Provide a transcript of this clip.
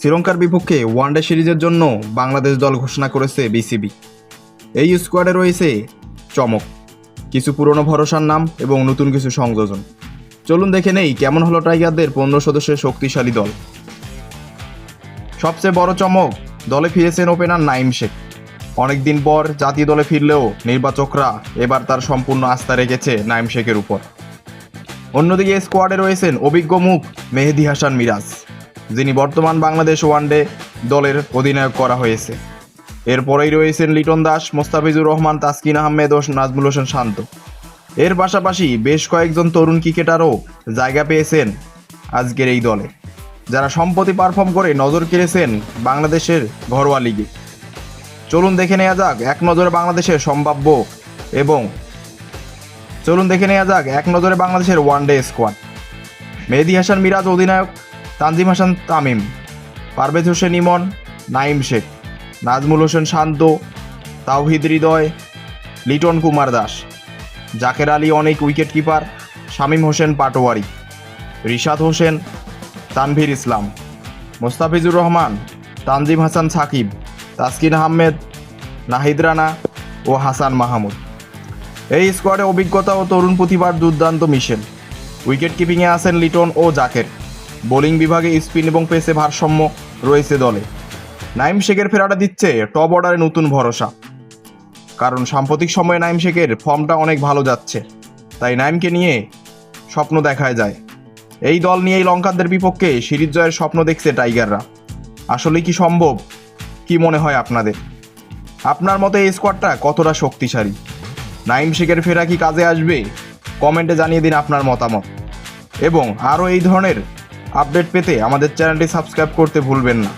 শ্রীলঙ্কার বিপক্ষে ওয়ানডে সিরিজের জন্য বাংলাদেশ দল ঘোষণা করেছে বিসিবি। এই স্কোয়াডে রয়েছে চমক, কিছু পুরনো ভরসার নাম এবং নতুন কিছু সংযোজন। চলুন দেখে নেই কেমন হলো টাইগারদের 15 সদস্যের শক্তিশালী দল। সবচেয়ে বড় চমক, দলে ফিরেছেন ওপেনার নাঈম শেখ। অনেকদিন পর জাতীয় দলে ফিরলেও নির্বাচকরা এবার তার সম্পূর্ণ আস্থা রেখেছে নাঈম শেখের উপর। অন্যদিকে স্কোয়াডে রয়েছেন অভিজ্ঞ মুখ মেহেদী হাসান মিরাজ, যিনি বর্তমান বাংলাদেশ ওয়ানডে দলের অধিনায়ক করা হয়েছে। এরপরেই রয়েছেন লিটন দাস, মোস্তাফিজুর রহমান, তাসকিন আহমেদ ও নাজমুল হোসেন শান্ত। এর পাশাপাশি বেশ কয়েকজন তরুণ ক্রিকেটারও জায়গা পেয়েছেন আজকের এই দলে, যারা সম্প্রতি পারফর্ম করে নজর কেড়েছেন বাংলাদেশের ঘরোয়া লিগে। চলুন দেখে নেওয়া যাক এক নজরে বাংলাদেশের ওয়ানডে স্কোয়াড। মেহেদী হাসান মিরাজ অধিনায়ক, তানজিম হাসান তামিম, পারভেজ হোসেন ইমন, নাঈম শেখ, নাজমুল হোসেন শান্ত, তাওহিদ হৃদয়, লিটন কুমার দাস, জাকের আলী অনেক উইকেট কিপার, শামীম হোসেন পাটোয়ারি, রিশাদ হোসেন, তানভীর ইসলাম, মোস্তাফিজুর রহমান, তানজিম হাসান সাকিব, তাসকিন আহমেদ, নাহিদ রানা ও হাসান মাহমুদ। এই স্কোয়াডে অভিজ্ঞতা ও তরুণ প্রতিভার দুর্দান্ত মিশেল। উইকেট কিপিংয়ে আছেন লিটন ও জাকের। বোলিং বিভাগে স্পিন এবং পেসে ভারসাম্য রয়েছে দলে। নাঈম শেখের ফেরাটা দিচ্ছে টপ অর্ডারে নতুন ভরসা, কারণ সাম্প্রতিক সময়ে নাঈম শেখের ফর্মটা অনেক ভালো যাচ্ছে, তাই নাঈমকে নিয়ে স্বপ্ন দেখায় যায়। এই দল নিয়েই লঙ্কানদের বিপক্ষে সিরিজ জয়ের স্বপ্ন দেখছে টাইগাররা। আসলে কি সম্ভব? কি মনে হয় আপনাদের? আপনার মতে এই স্কোয়াডটা কতটা শক্তিশালী? নাঈম শেখের ফেরা কি কাজে আসবে? কমেন্টে জানিয়ে দিন আপনার মতামত। এবং আরও এই ধরনের আপডেট পেতে আমাদের চ্যানেলটি সাবস্ক্রাইব করতে ভুলবেন না।